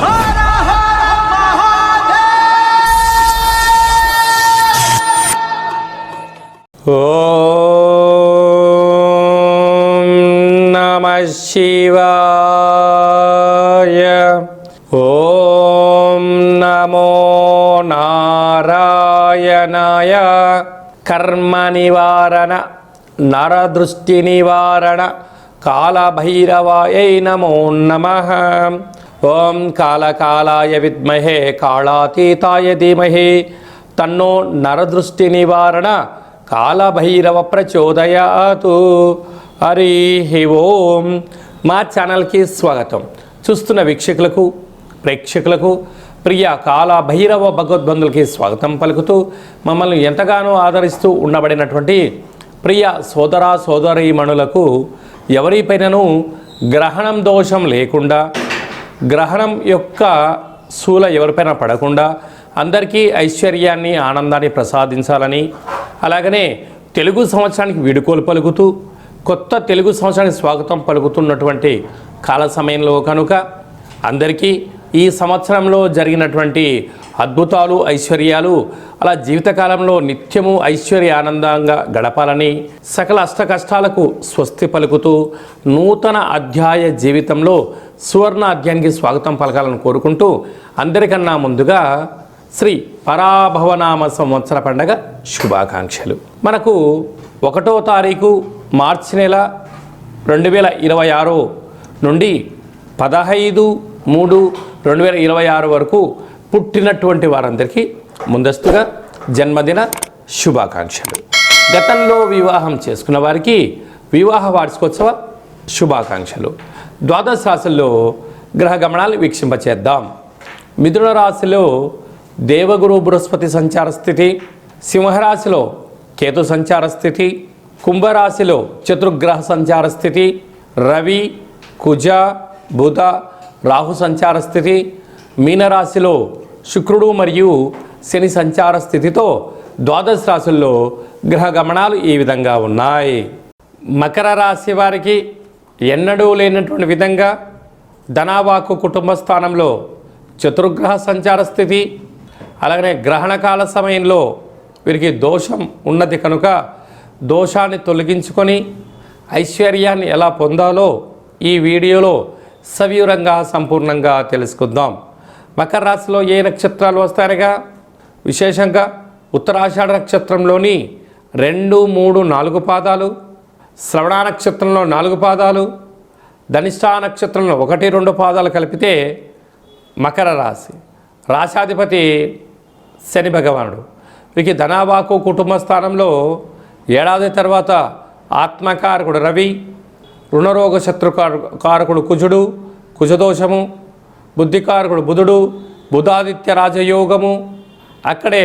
ఓం నమః శివాయ. ఓం నమో నారాయణాయ. కర్మ నివారణ నరదృష్టి నివారణ కాళభైరవాయై నమో నమః. ఓం కాళకాలాయ విద్మహే కాళాతీతాయ ధీమహి తన్నో నరదృష్టి నివారణ కాళభైరవ ప్రచోదయాతు. హరి ఓం. మా ఛానల్కి స్వాగతం. చూస్తున్న వీక్షకులకు ప్రేక్షకులకు ప్రియ కాళభైరవ భగవద్బంధులకి స్వాగతం పలుకుతూ మమ్మల్ని ఎంతగానో ఆదరిస్తూ ఉండబడినటువంటి ప్రియ సోదర సోదరీమణులకు ఎవరిపైనను గ్రహణం దోషం లేకుండా, గ్రహణం యొక్క శూల ఎవరిపైన పడకుండా అందరికీ ఐశ్వర్యాన్ని ఆనందాన్ని ప్రసాదించాలని, అలాగనే తెలుగు సంవత్సరానికి వీడుకోలు పలుకుతూ కొత్త తెలుగు సంవత్సరానికి స్వాగతం పలుకుతున్నటువంటి కాల సమయంలో కనుక అందరికీ ఈ సంవత్సరంలో జరిగినటువంటి అద్భుతాలు ఐశ్వర్యాలు అలా జీవితకాలంలో నిత్యము ఐశ్వర్య ఆనందంగా గడపాలని, సకల అష్ట కష్టాలకు స్వస్తి పలుకుతూ నూతన అధ్యాయ జీవితంలో సువర్ణ అధ్యాయానికి స్వాగతం పలకాలని కోరుకుంటూ అందరికన్నా ముందుగా శ్రీ పరాభవనామ సంవత్సర పండగ శుభాకాంక్షలు. మనకు 1వ తారీఖు మార్చి నెల 2026 నుండి 15/3/2026 వరకు పుట్టినటువంటి వారందరికీ ముందస్తుగా జన్మదిన శుభాకాంక్షలు. గతంలో వివాహం చేసుకున్న వారికి వివాహ వార్షికోత్సవ శుభాకాంక్షలు. ద్వాదశ రాశుల్లో గ్రహ గమనాలు వీక్షింపచేద్దాం. మిథున రాశిలో దేవగురు బృహస్పతి సంచార స్థితి, సింహరాశిలో కేతు సంచార స్థితి, కుంభరాశిలో చతుర్గ్రహ సంచార స్థితి, రవి కుజ బుధ రాహు సంచార స్థితి, మీనరాశిలో శుక్రుడు మరియు శని సంచార స్థితితో ద్వాదశ రాశుల్లో గ్రహ గమనాలు ఈ విధంగా ఉన్నాయి. మకర రాశి వారికి ఎన్నడూ లేనటువంటి విధంగా ధనావాకు కుటుంబ స్థానంలో చతుర్గ్రహ సంచార స్థితి, అలాగనే గ్రహణకాల సమయంలో వీరికి దోషం ఉన్నది కనుక దోషాన్ని తొలగించుకొని ఐశ్వర్యాన్ని ఎలా పొందాలో ఈ వీడియోలో సవివరంగా సంపూర్ణంగా తెలుసుకుందాం. మకర రాశిలో ఏ నక్షత్రాలు వస్తాయనగా విశేషంగా ఉత్తరాషాఢ నక్షత్రంలోని 2, 3, 4 పాదాలు, శ్రవణ నక్షత్రంలో 4 పాదాలు, ధనిష్ఠా నక్షత్రంలో 1, 2 పాదాలు కలిపితే మకర రాశి. రాశాధిపతి శని భగవానుడు. వీరికి ధనావాకు కుటుంబ స్థానంలో ఏడాది తర్వాత ఆత్మకారకుడు రవి, రుణరోగ శత్రుకారకుడు కుజుడు, కుజదోషము, బుద్ధికారకుడు బుధుడు, బుధాదిత్య రాజయోగము, అక్కడే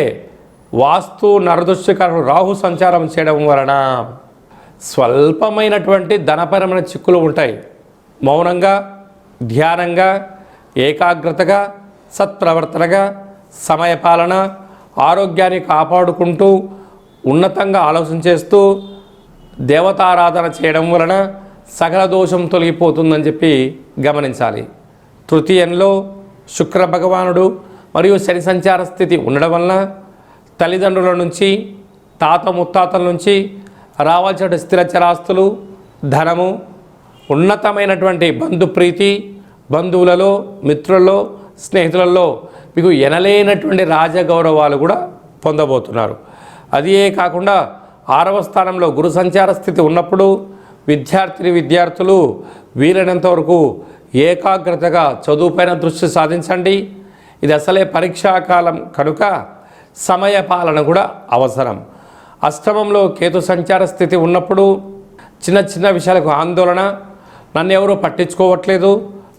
వాస్తు నరదృష్టికారకుడు రాహు సంచారం చేయడం వలన స్వల్పమైనటువంటి ధనపరమైన చిక్కులు ఉంటాయి. మౌనంగా, ధ్యానంగా, ఏకాగ్రతగా, సత్ప్రవర్తనగా, సమయపాలన, ఆరోగ్యాన్ని కాపాడుకుంటూ ఉన్నతంగా ఆలోచన చేస్తూ దేవతారాధన చేయడం వలన సకల దోషం తొలగిపోతుందని చెప్పి గమనించాలి. తృతీయంలో శుక్ర భగవానుడు మరియు శని సంచార స్థితి ఉండడం వలన తల్లిదండ్రుల నుంచి, తాత ముత్తాతల నుంచి రావాల్సిన స్థిరచరాస్తులు, ధనము, ఉన్నతమైనటువంటి బంధుప్రీతి, బంధువులలో, మిత్రులలో, స్నేహితులలో మీకు ఎనలేనటువంటి రాజగౌరవాలు కూడా పొందబోతున్నారు. అదే కాకుండా 6వ స్థానంలో గురు సంచార స్థితి ఉన్నప్పుడు విద్యార్థులు వీలైనంత వరకు ఏకాగ్రతగా చదువుపైన దృష్టి సాధించండి. ఇది అసలే పరీక్షాకాలం కనుక సమయ పాలన కూడా అవసరం. అష్టమంలో కేతు సంచార స్థితి ఉన్నప్పుడు చిన్న చిన్న విషయాలకు ఆందోళన, నన్ను ఎవరు పట్టించుకోవట్లేదు,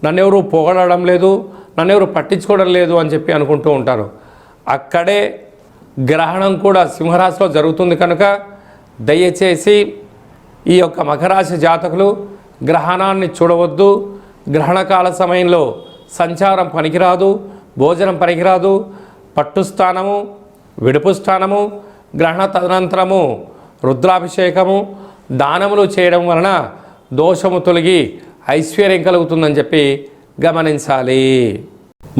నన్ను ఎవరు పొగడడం లేదు, నన్ను ఎవరు పట్టించుకోవడం లేదు అని చెప్పి అనుకుంటూ ఉంటారు. అక్కడే గ్రహణం కూడా సింహరాశిలో జరుగుతుంది కనుక దయచేసి ఈ యొక్క మకరాశి జాతకులు గ్రహణాన్ని చూడవద్దు. గ్రహణకాల సమయంలో సంచారం పనికిరాదు, భోజనం పనికిరాదు. పట్టు స్థానము, విడుపు స్థానము, గ్రహణ తదనంతరము రుద్రాభిషేకము, దానములు చేయడం వలన దోషము తొలగి ఐశ్వర్యం కలుగుతుందని చెప్పి గమనించాలి.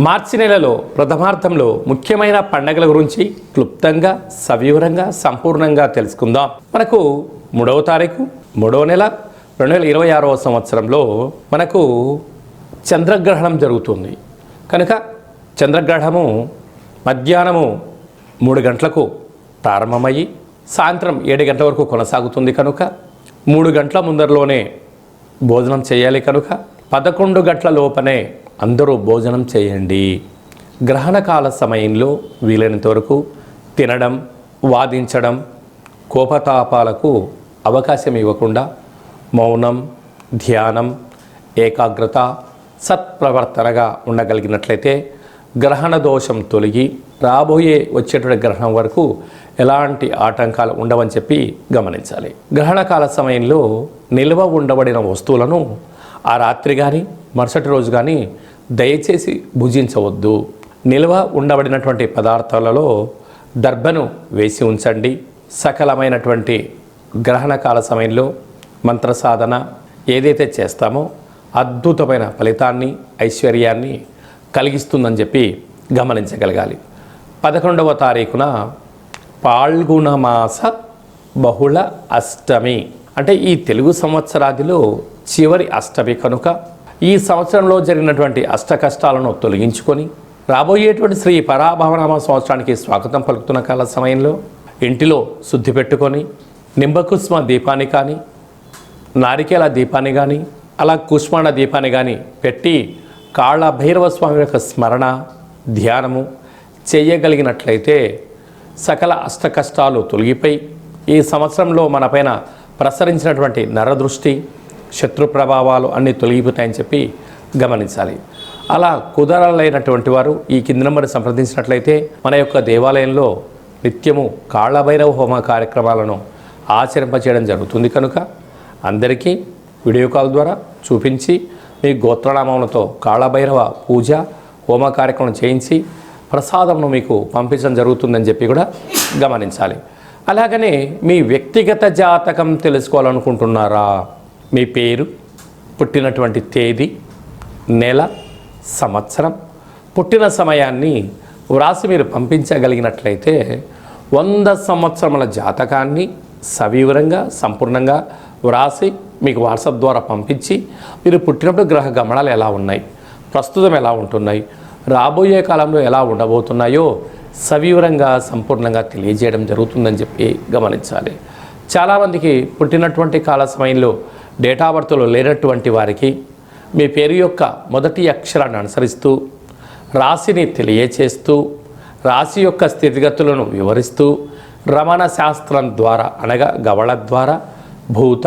మార్చి నెలలో ప్రథమార్థంలో ముఖ్యమైన పండగల గురించి క్లుప్తంగా సవివరంగా సంపూర్ణంగా తెలుసుకుందాం. మనకు 3వ తారీఖు 3వ నెల 2026వ సంవత్సరంలో మనకు చంద్రగ్రహణం జరుగుతుంది. కనుక చంద్రగ్రహణము మధ్యాహ్నము 3 గంటలకు ప్రారంభమయ్యి సాయంత్రం 7 గంటల వరకు కొనసాగుతుంది. కనుక 3 గంటల ముందరలోనే భోజనం చేయాలి. కనుక 11 గంటల లోపనే అందరూ భోజనం చేయండి. గ్రహణకాల సమయంలో వీలైనంత వరకు తినడం, వాదించడం, కోపతాపాలకు అవకాశం ఇవ్వకుండా మౌనం, ధ్యానం, ఏకాగ్రత, సత్ప్రవర్తనగా ఉండగలిగినట్లయితే గ్రహణ దోషం తొలగి రాబోయే వచ్చేటువంటి గ్రహణం వరకు ఎలాంటి ఆటంకాలు ఉండవని చెప్పి గమనించాలి. గ్రహణకాల సమయంలో నిల్వ ఉండబడిన వస్తువులను ఆ రాత్రి కానీ మరుసటి రోజు కానీ దయచేసి భుజించవద్దు. నిల్వ ఉండబడినటువంటి పదార్థాలలో దర్భను వేసి ఉంచండి. సకలమైనటువంటి గ్రహణకాల సమయంలో మంత్ర సాధన ఏదైతే చేస్తామో అద్భుతమైన ఫలితాన్ని, ఐశ్వర్యాన్ని కలిగిస్తుందని చెప్పి గమనించగలగాలి. 11వ తారీఖున పాల్గొన మాస బహుళ అష్టమి, అంటే ఈ తెలుగు సంవత్సరాదిలో చివరి అష్టమి కనుక ఈ సంవత్సరంలో జరిగినటువంటి అష్ట కష్టాలను తొలగించుకొని రాబోయేటువంటి శ్రీ పరాభవనామ సంవత్సరానికి స్వాగతం పలుకుతున్న కాల సమయంలో ఇంటిలో శుద్ధి పెట్టుకొని నింబకుస్మ దీపాన్ని కానీ, నారికేల దీపాన్ని కానీ, అలా కుష్మాండ దీపాన్ని కానీ పెట్టి కాళ్ళ భైరవ స్వామి యొక్క స్మరణ, ధ్యానము చేయగలిగినట్లయితే సకల అష్ట కష్టాలు తొలగిపోయి ఈ సంవత్సరంలో మనపైన ప్రసరించినటువంటి నరదృష్టి, శత్రు ప్రభావాలు అన్నీ తొలగిపోతాయని చెప్పి గమనించాలి. అలా కుదరలేనటువంటి వారు ఈ కింది నెంబర్ సంప్రదించినట్లయితే మన యొక్క దేవాలయంలో నిత్యము కాళ్ళభైరవ హోమ కార్యక్రమాలను ఆచరింపచేయడం జరుగుతుంది. కనుక అందరికీ వీడియో కాల్ ద్వారా చూపించి మీ గోత్రనామములతో కాళ్ళభైరవ పూజ హోమ కార్యక్రమం చేయించి ప్రసాదంను మీకు పంపించడం జరుగుతుందని చెప్పి కూడా గమనించాలి. అలాగనే మీ వ్యక్తిగత జాతకం తెలుసుకోవాలనుకుంటున్నారా? మీ పేరు, పుట్టినటువంటి తేదీ, నెల, సంవత్సరం, పుట్టిన సమయాన్ని వ్రాసి మీరు పంపించగలిగినట్లయితే 100 సంవత్సరముల జాతకాన్ని సవివరంగా సంపూర్ణంగా వ్రాసి మీకు వాట్సాప్ ద్వారా పంపించి మీరు పుట్టినప్పుడు గ్రహ గమనాలు ఎలా ఉన్నాయి, ప్రస్తుతం ఎలా ఉంటున్నాయి, రాబోయే కాలంలో ఎలా ఉండబోతున్నాయో సవివరంగా సంపూర్ణంగా తెలియజేయడం జరుగుతుందని చెప్పి గమనించాలి. చాలామందికి పుట్టినటువంటి కాల సమయంలో డేట్ ఆఫ్ బర్త్లో లేనటువంటి వారికి మీ పేరు యొక్క మొదటి అక్షరాన్ని అనుసరిస్తూ రాశిని తెలియచేస్తూ రాశి యొక్క స్థితిగతులను వివరిస్తూ రమణ శాస్త్రం ద్వారా అనగా గవళ ద్వారా భూత,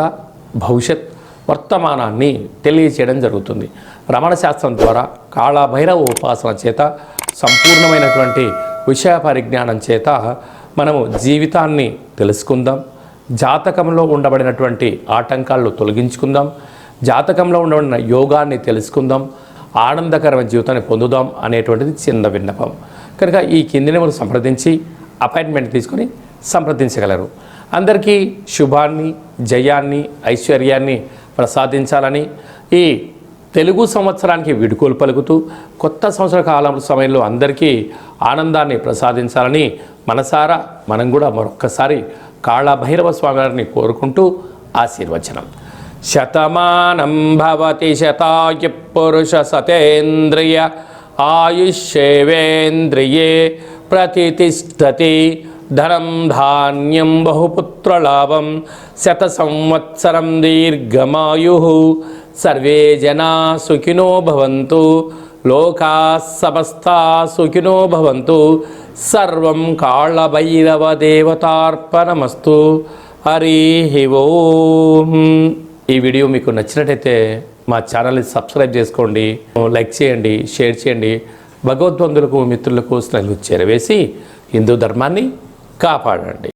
భవిష్యత్, వర్తమానాన్ని తెలియచేయడం జరుగుతుంది. రమణ శాస్త్రం ద్వారా కాళభైరవ ఉపాసన చేత సంపూర్ణమైనటువంటి విషయ పరిజ్ఞానం చేత మనము జీవితాన్ని తెలుసుకుందాం. జాతకంలో ఉండబడినటువంటి ఆటంకాలను తొలగించుకుందాం. జాతకంలో ఉండబడిన యోగాన్ని తెలుసుకుందాం. ఆనందకరమైన జీవితాన్ని పొందుదాం అనేటువంటిది చిన్న విన్నపం. కనుక ఈ కింది నెంబర్ సంప్రదించి అపాయింట్మెంట్ తీసుకొని సంప్రదించగలరు. అందరికీ శుభాన్ని, జయాన్ని, ఐశ్వర్యాన్ని ప్రసాదించాలని ఈ తెలుగు సంవత్సరానికి వీడ్కోలు పలుకుతూ కొత్త సంవత్సర కాలం సమయంలో అందరికీ ఆనందాన్ని ప్రసాదించాలని మనసారా మనం కూడా మరొక్కసారి కాళభైరవ స్వామి వారిని కోరుకుంటూ ఆశీర్వచనం. శతమానం భవతి శతాయు పురుష సతేంద్రియ ఆయుష్యేవేంద్రియే ప్రతితిష్టతి ధనం ధాన్యం బహుపుత్రలాభం శత సంవత్సరం దీర్ఘమాయు సర్వే జనా సుఖినో భవంతు లోకా సమస్తా సుఖినో భవంతు సర్వం కాళభైరవ దేవతార్పణమస్తు. హరి ఓం. ఈ వీడియో మీకు నచ్చినట్టయితే మా ఛానల్ని సబ్స్క్రైబ్ చేసుకోండి, లైక్ చేయండి, షేర్ చేయండి. భగవద్బంధులకు, మిత్రులకు స్నేహితులకు చేరవేసి హిందూ ధర్మాన్ని కాపాడండి.